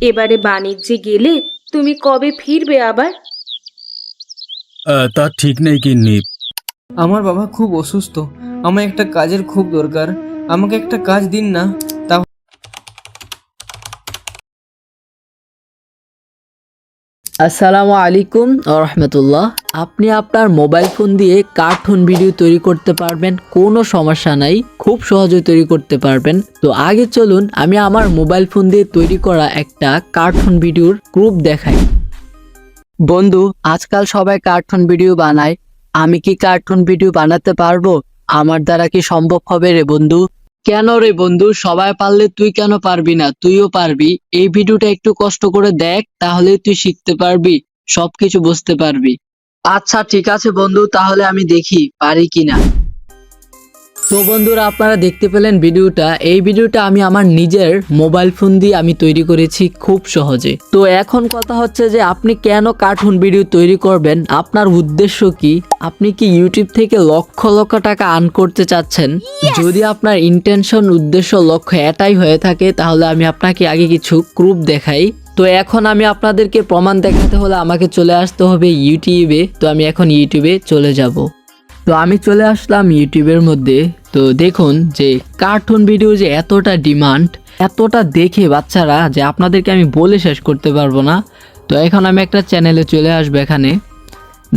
এবারে বাণিজ্যে গেলে তুমি কবে ফিরবে আবার? তা ঠিক নেই গিন্নি। আমার বাবা খুব অসুস্থ, আমার একটা কাজের খুব দরকার, আমাকে একটা কাজ দিন না। আসসালামু আলাইকুম রহমতুল্লাহ। আপনি আপনার মোবাইল ফোন দিয়ে কার্টুন ভিডিও তৈরি করতে পারবেন, কোনো সমস্যা নাই, খুব সহজে তৈরি করতে পারবেন। তো আগে চলুন আমি আমার মোবাইল ফোন দিয়ে তৈরি করা একটা কার্টুন ভিডিওর গ্রুপ দেখাই। বন্ধু, আজকাল সবাই কার্টুন ভিডিও বানায়, আমি কি কার্টুন ভিডিও বানাতে পারবো? আমার দ্বারা কি সম্ভব হবে রে বন্ধু? কেন রে বন্ধু, সবাই পারলে তুই কেন পারবি না? তুইও পারবি। এই ভিডিওটা একটু কষ্ট করে দেখ, তাহলে তুই শিখতে পারবি, সবকিছু বুঝতে পারবি। আচ্ছা ঠিক আছে বন্ধু, তাহলে আমি দেখি পারি কিনা। তো বন্ধুরা, আপনারা দেখতে পেলেন ভিডিওটা। এই ভিডিওটা আমি আমার নিজের মোবাইল ফোন দিয়ে আমি তৈরি করেছি খুব সহজে। তো এখন কথা হচ্ছে যে আপনি কেন কার্টুন ভিডিও তৈরি করবেন, আপনার উদ্দেশ্য কি? আপনি কি ইউটিউব থেকে লক্ষ লক্ষ টাকা আর্ন করতে চাচ্ছেন? যদি আপনার ইন্টেনশন, উদ্দেশ্য, লক্ষ্য এটাই হয়ে থাকে, তাহলে আমি আপনাকে আগে কিছু প্রুফ দেখাই। তো এখন আমি আপনাদেরকে প্রমাণ দেখাতে হলে আমাকে চলে আসতে হবে ইউটিউবে। তো আমি এখন ইউটিউবে চলে যাব। তো আমি চলে আসলাম ইউটিউবের মধ্যে। তো দেখুন যে কার্টুন ভিডিও যে এতটা ডিমান্ড, এতটা দেখে বাচ্চারা, যে আপনাদেরকে আমি বলে শেষ করতে পারবো না। তো এখন আমি একটা চ্যানেলে চলে আসবো, এখানে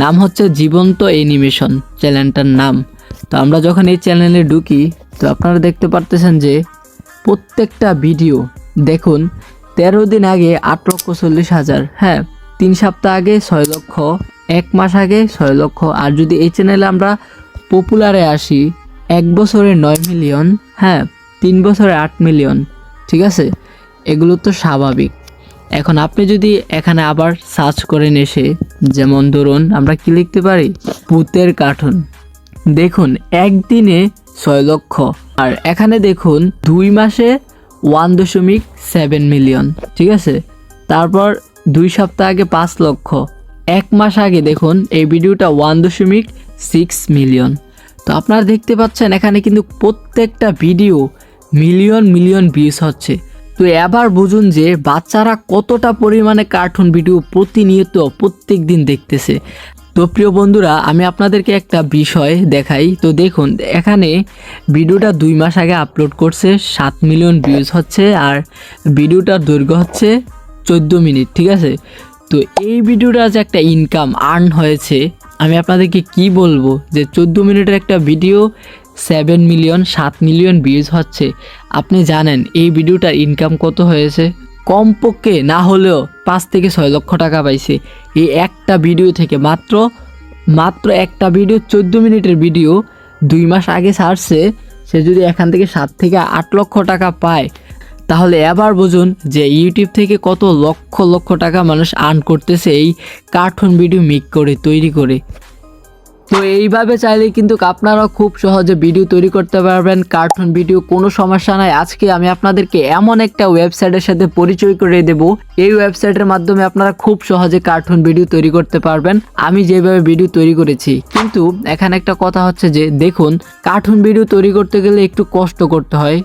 নাম হচ্ছে জীবন্ত অ্যানিমেশন চ্যানেলটার নাম। তো আমরা যখন এই চ্যানেলে ঢুকি, তো আপনারা দেখতে পারতেছেন যে প্রত্যেকটা ভিডিও দেখুন, 13 দিন আগে 8,40,000, হ্যাঁ 3 সপ্তাহ আগে 6 লক্ষ, 1 মাস আগে 6 লক্ষ। আর যদি এই চ্যানেলে আমরা পপুলারে আসি, 1 বছরে 9 মিলিয়ন, হ্যাঁ 3 বছরে 8 মিলিয়ন। ঠিক আছে, এগুলো তো স্বাভাবিক। এখন আপনি যদি এখানে আবার সার্চ করেন এসে, যেমন ধরুন আমরা কি লিখতে পারি, ভূতের কার্টুন, দেখুন একদিনে 6 লক্ষ। আর এখানে দেখুন 2 মাসে 1.7 মিলিয়ন। ঠিক আছে, তারপর 2 সপ্তাহ আগে 5 লক্ষ, 1 মাস আগে দেখুন এই ভিডিওটা 1.6 মিলিয়ন। তো আপনারা দেখতে পাচ্ছেন এখানে কিন্তু প্রত্যেকটা ভিডিও মিলিয়ন মিলিয়ন ভিউজ হচ্ছে। তো এবার বুঝুন যে বাচ্চারা কতটা পরিমাণে কার্টুন ভিডিও প্রতিনিয়ত প্রত্যেক দিন দেখতেছে। তো প্রিয় বন্ধুরা, আমি আপনাদেরকে একটা বিষয় দেখাই। তো দেখুন এখানে ভিডিওটা 2 মাস আগে আপলোড করছে, 7 মিলিয়ন ভিউজ হচ্ছে, আর ভিডিওটার দৈর্ঘ্য হচ্ছে 14 মিনিট। ঠিক আছে, তো এই ভিডিওটা যে একটা ইনকাম আর্ন হয়েছে, আমি আপনাদেরকে কি বলবো, যে 14 মিনিটের একটা ভিডিও 7 মিলিয়ন 7 মিলিয়ন ভিউজ হচ্ছে। আপনি জানেন এই ভিডিওটার ইনকাম কত হয়েছে? কমপক্ষে না হলেও 5 থেকে 6 লক্ষ টাকা পাইছে এই একটা ভিডিও থেকে। মাত্র একটা ভিডিও, 14 মিনিটের ভিডিও 2 মাস আগে ছাড়ছে, সে যদি এখান থেকে 7 থেকে 8 লক্ষ টাকা পায়, তাহলে এবার বুঝুন যে ইউটিউব থেকে কত লক্ষ লক্ষ টাকা মানুষ আর্ন করতেছে এই কার্টুন ভিডিও মেক করে, তৈরি করে। তো এইভাবে চাইলে কিন্তু আপনারাও খুব সহজে ভিডিও তৈরি করতে পারবেন, কার্টুন ভিডিও, কোনো সমস্যা নাই। আজকে আমি আপনাদেরকে এমন একটা ওয়েবসাইটের সাথে পরিচয় করে দেব, এই ওয়েবসাইটের মাধ্যমে আপনারা খুব সহজে কার্টুন ভিডিও তৈরি করতে পারবেন, আমি যেভাবে ভিডিও তৈরি করেছি। কিন্তু এখানে একটা কথা হচ্ছে যে দেখুন, কার্টুন ভিডিও তৈরি করতে গেলে একটু কষ্ট করতে হয়,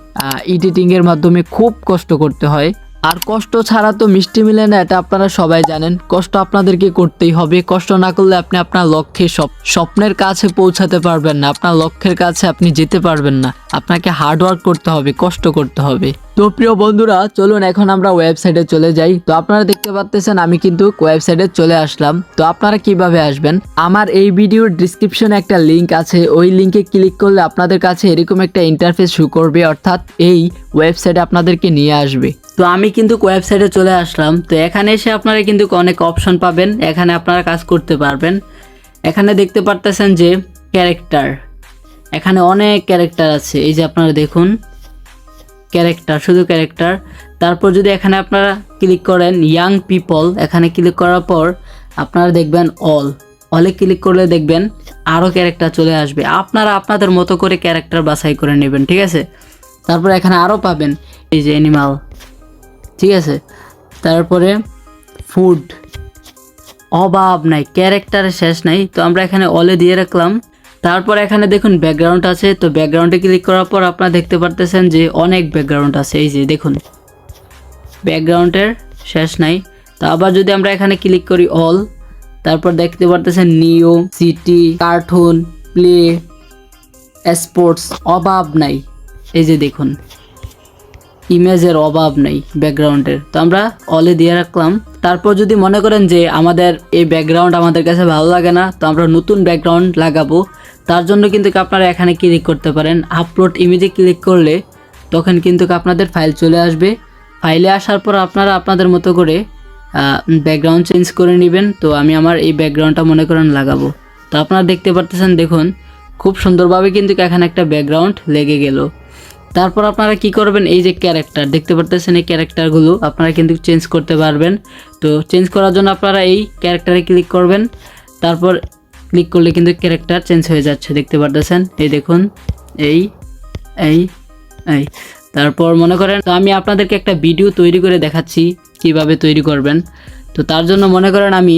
এডিটিংয়ের মাধ্যমে খুব কষ্ট করতে হয়। আর কষ্ট ছাড়া তো মিষ্টি মিলে না, এটা আপনারা সবাই জানেন। কষ্ট আপনাদেরকে করতেই হবে, কষ্ট না করলে আপনি আপনার লক্ষ্যে স্বপ্নের কাছে পৌঁছাতে পারবেন না, আপনার লক্ষ্যের কাছে আপনি যেতে পারবেন না। আপনাকে হার্ড ওয়ার্ক করতে হবে, কষ্ট করতে হবে। তো প্রিয় বন্ধুরা, চলুন এখন আমরা ওয়েবসাইটে চলে যাই। তো আপনারা দেখতে পাচ্ছেন আমি কিন্তু ওয়েবসাইটে চলে আসলাম। তো আপনারা কিভাবে আসবেন, আমার এই ভিডিওর ডিসক্রিপশনে একটা লিঙ্ক আছে, ওই লিঙ্কে ক্লিক করলে আপনাদের কাছে এরকম একটা ইন্টারফেস শো করবে, অর্থাৎ এই ওয়েবসাইটে আপনাদেরকে নিয়ে আসবে। তো আমি কিন্তু ওয়েবসাইটে চলে আসলাম। তো এখানে এসে আপনারা কিন্তু অনেক অপশন পাবেন, এখানে আপনারা কাজ করতে পারবেন। এখানে দেখতে পারতেছেন যে ক্যারেক্টার, এখানে অনেক ক্যারেক্টার আছে, এই যে আপনারা দেখুন ক্যারেক্টার, শুধু ক্যারেক্টার। তারপর যদি এখানে আপনারা ক্লিক করেন ইয়াং পিপল, এখানে ক্লিক করার পর আপনারা দেখবেন অলে ক্লিক করলে দেখবেন আরও ক্যারেক্টার চলে আসবে। আপনারা আপনাদের মতো করে ক্যারেক্টার বাছাই করে নেবেন। ঠিক আছে, তারপর এখানে আরও পাবেন এই যে অ্যানিমাল। ঠিক আছে, তারপরে ফুড, অভাব নাই, ক্যারেক্টারের শেষ নাই। তো আমরা এখানে অলে দিয়ে রাখলাম। তারপর এখানে দেখুন ব্যাকগ্রাউন্ড আছে। তো ব্যাকগ্রাউন্ডে ক্লিক করার পর আপনারা দেখতে পারতেছেন যে অনেক ব্যাকগ্রাউন্ড আছে, এই যে দেখুন ব্যাকগ্রাউন্ডের শেষ নাই। তো আবার যদি আমরা এখানে ক্লিক করি অল, তারপর দেখতে পারতেছেন new, city, cartoon, play, sports, অভাব নাই। এই যে দেখুন ইমেজের অভাব নেই ব্যাকগ্রাউন্ডের। তো আমরা অলে দিয়ে রাখলাম। তারপর যদি মনে করেন যে আমাদের এই ব্যাকগ্রাউন্ড আমাদের কাছে ভালো লাগে না, তো আমরা নতুন ব্যাকগ্রাউন্ড লাগাবো, তার জন্য কিন্তু আপনারা এখানে ক্লিক করতে পারেন। আপলোড ইমেজে ক্লিক করলে তখন কিন্তু আপনাদের ফাইল চলে আসবে। ফাইলে আসার পর আপনারা আপনাদের মতো করে ব্যাকগ্রাউন্ড চেঞ্জ করে নেবেন। তো আমি আমার এই ব্যাকগ্রাউন্ডটা মনে করেন লাগাবো। তো আপনারা দেখতে পারতেছেন, দেখুন খুব সুন্দরভাবে কিন্তু এখানে একটা ব্যাকগ্রাউন্ড লেগে গেল। তারপর আপনারা কি করবেন, এই যে ক্যারেক্টার দেখতে পারতেছেন, এই ক্যারেক্টারগুলো আপনারা কিন্তু চেঞ্জ করতে পারবেন। তো চেঞ্জ করার জন্য আপনারা এই ক্যারেক্টারে ক্লিক করবেন। তারপর ক্লিক করলে কিন্তু ক্যারেক্টার চেঞ্জ হয়ে যাচ্ছে, দেখতে পারতেছেন। এই দেখুন এই এই এই তারপর মনে করেন, তো আমি আপনাদেরকে একটা ভিডিও তৈরি করে দেখাচ্ছি কিভাবে তৈরি করবেন। তো তার জন্য মনে করেন আমি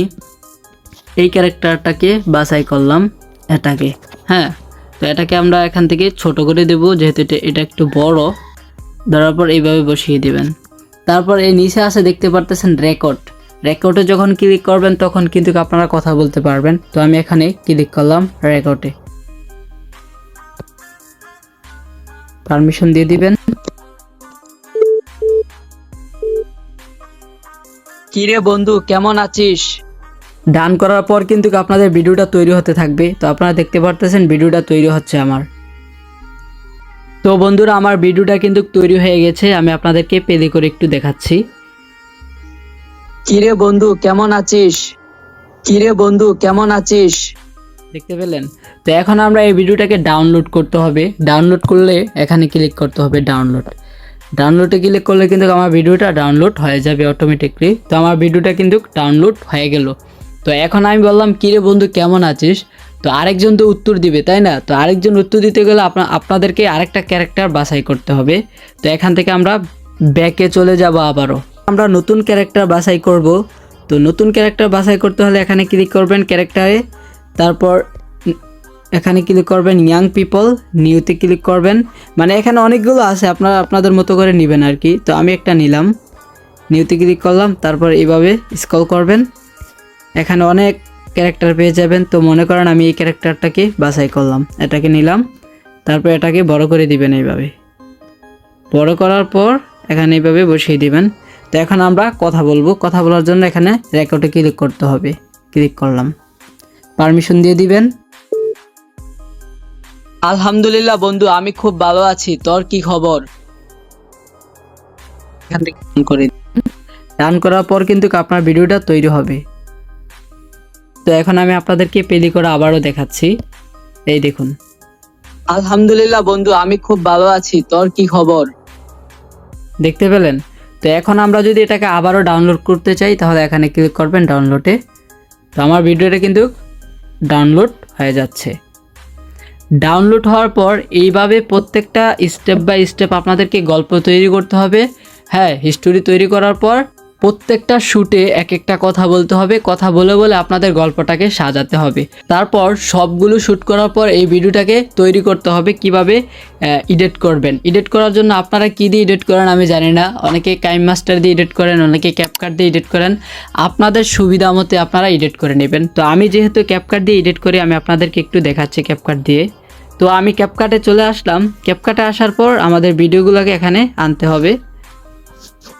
এই ক্যারেক্টারটাকে বাছাই করলাম, এটাকে, হ্যাঁ। তো এটাকে আমরা এখান থেকে ছোট করে দেব, যেহেতু এটা একটু বড়। ধরার পর এইভাবে বসিয়ে দিবেন। তারপর এই নিচে আছে দেখতে পারতেছেন রেকর্ডে যখন ক্লিক করবেন তখন কিন্তু আপনারা কথা বলতে পারবেন। তো আমি এখানে ক্লিক করলাম রেকর্ডে, পারমিশন দিয়ে দিবেন। কিরে বন্ধু কেমন আছিস? ডান করার পর কিন্তু আপনাদের ভিডিওটা তৈরি হতে থাকবে। তো আপনারা দেখতে পারতেছেন ভিডিওটা তৈরি হচ্ছে আমার। তো বন্ধুরা আমার ভিডিওটা কিন্তু তৈরি হয়ে গেছে, আমি আপনাদেরকে প্লে করে একটু দেখাচ্ছি। কিরে বন্ধু কেমন আছিস? কিরে বন্ধু কেমন আছিস? দেখতে পেলেন? তো এখন আমরা এই ভিডিওটাকে ডাউনলোড করতে হবে। ডাউনলোড করলে এখানে ক্লিক করতে হবে ডাউনলোডে ক্লিক করলে কিন্তু আমার ভিডিওটা ডাউনলোড হয়ে যাবে অটোমেটিকলি। তো আমার ভিডিওটা কিন্তু ডাউনলোড হয়ে গেল। তো এখন আমি বললাম কিরে বন্ধু কেমন আছিস, তো আরেকজন তো উত্তর দিবে, তাই না? তো আরেকজন উত্তর দিতে গেলে আপনাদেরকে আরেকটা ক্যারেক্টার বাছাই করতে হবে। তো এখান থেকে আমরা ব্যাকে চলে যাব, আবারও আমরা নতুন ক্যারেক্টার বাছাই করব। তো নতুন ক্যারেক্টার বাছাই করতে হলে এখানে ক্লিক করবেন ক্যারেক্টারে, তারপর এখানে ক্লিক করবেন ইয়াং পিপল, নিউতে ক্লিক করবেন। মানে এখানে অনেকগুলো আছে, আপনারা আপনাদের মতো করে নেবেন আর কি। তো আমি একটা নিলাম, নিউতে ক্লিক করলাম। তারপর এইভাবে স্ক্রল করবেন, এখানে অনেক ক্যারেক্টার পেয়ে যাবেন। তো মনে করেন আমি এই ক্যারেক্টারটাকে বাছাই করলাম, এটাকে নিলাম। তারপর এটাকে বড় করে দিবেন, এইভাবে বড় করার পর এখানে এইভাবে বসিয়ে দিবেন। তো এখন আমরা কথা বলবো, কথা বলার জন্য এখানে রেকর্ডে ক্লিক করতে হবে। ক্লিক করলাম, পারমিশন দিয়ে দিবেন। আলহামদুলিল্লাহ বন্ধু, আমি খুব ভালো আছি, তোর কি খবর? এখান থেকে ডান করার পর কিন্তু আপনার ভিডিওটা তৈরি হবে। তো এখন আমি আপনাদেরকে প্লে করে আবারও দেখাচ্ছি, এই দেখুন। আলহামদুলিল্লাহ বন্ধু, আমি খুব ভালো আছি, তোর কি খবর? দেখতে পেলেন? তো এখন আমরা যদি এটাকে আবারও ডাউনলোড করতে চাই তাহলে এখানে ক্লিক করবেন ডাউনলোডে। তো আমার ভিডিওটা কিন্তু ডাউনলোড হয়ে যাচ্ছে। ডাউনলোড হওয়ার পর এইভাবে প্রত্যেকটা স্টেপ বাই স্টেপ আপনাদেরকে গল্প তৈরি করতে হবে। হ্যাঁ, হিস্টোরি তৈরি করার পর প্রত্যেকটা শ্যুটে এক একটা কথা বলতে হবে, কথা বলে বলে আপনাদের গল্পটাকে সাজাতে হবে। তারপর সবগুলো শ্যুট করার পর এই ভিডিওটাকে তৈরি করতে হবে কিভাবে এডিট করবেন। এডিট করার জন্য আপনারা কী দিয়ে এডিট করেন আমি জানি না, অনেকে কাইম মাস্টার দিয়ে এডিট করেন, অনেকে ক্যাপকাট দিয়ে এডিট করেন। আপনাদের সুবিধা মতে আপনারা এডিট করে নেবেন। তো আমি যেহেতু ক্যাপকাট দিয়ে এডিট করি, আমি আপনাদেরকে একটু দেখাচ্ছি ক্যাপকাট দিয়ে। তো আমি ক্যাপকাটে চলে আসলাম। ক্যাপকাটে আসার পর আমাদের ভিডিওগুলোকে এখানে আনতে হবে।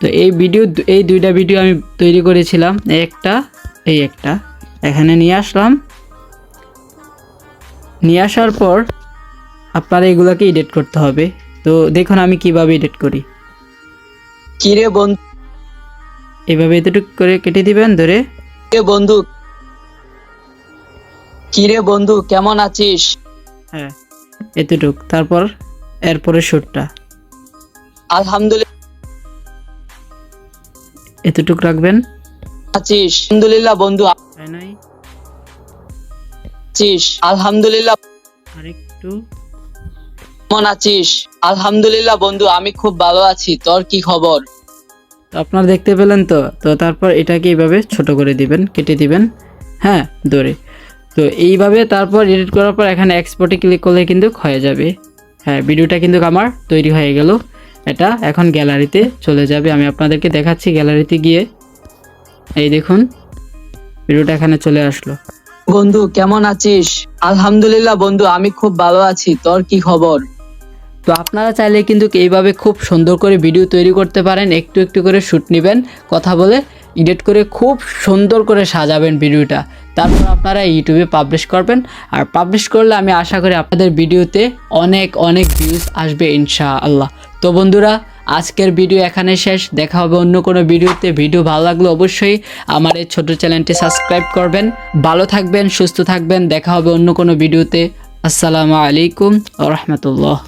তো এই দুইটা ভিডিও আমি তৈরি করেছিলাম, এই একটা এখানে নিয়ে আসলাম। নিয়ে আসার পর আপনারা এগুলোকে এডিট করতে হবে। তো দেখুন আমি কিভাবে এডিট করি। কিরে বন্ধু, এইভাবে এতটুকু করে কেটে দিবেন ধরে। কিরে বন্ধু কেমন আছিস? হ্যাঁ, এতটুক। তারপর এরপরে শ্যুটটা আলহামদুলিল্লাহ এতটুক রাখবেন। আছিস? আলহামদুলিল্লাহ বন্ধু। নাই আছিস? আলহামদুলিল্লাহ। আরেকটু। কেমন আছিস? আলহামদুলিল্লাহ বন্ধু, আমি খুব ভালো আছি, তোর কি খবর? তো আপনারা দেখতে পেলেন। তো তারপর এটাকে এইভাবে ছোট করে দিবেন, কেটে দিবেন, হ্যাঁ ধরে। তো এইভাবে তারপর এডিট করার পর এখানে এক্সপোর্টে ক্লিক করলে কিন্তু হয়ে যাবে। হ্যাঁ, ভিডিওটা কিন্তু আমার তৈরি হয়ে গেল। এটা এখন গ্যালারিতে চলে যাবে। আমি আপনাদেরকে দেখাচ্ছি গ্যালারিতে গিয়ে। এই দেখুন ভিডিওটা এখানে চলে আসলো। বন্ধু কেমন আছিস? আলহামদুলিল্লাহ বন্ধু, আমি খুব ভালো আছি। তোর কি খবর? তো আপনারা চাইলে কিন্তু এইভাবে খুব সুন্দর করে ভিডিও তৈরি করতে পারেন। একটু একটু করে শ্যুট নেবেন, কথা বলে এডিট করে খুব সুন্দর করে সাজাবেন ভিডিওটা, তারপর আপনারা ইউটিউবে পাবলিশ করবেন। আর পাবলিশ করলে আমি আশা করি আপনাদের ভিডিওতে অনেক অনেক ভিউজ আসবে ইনশাআল্লাহ। তো বন্ধুরা, আজকের ভিডিও এখানে শেষ। দেখা হবে অন্য কোনো ভিডিওতে। ভিডিও ভালো লাগলে অবশ্যই আমার এই ছোট চ্যানেলটি সাবস্ক্রাইব করবেন। ভালো থাকবেন, সুস্থ থাকবেন। দেখা হবে অন্য কোনো ভিডিওতে। আসসালামু আলাইকুম ওয়া রাহমাতুল্লাহ।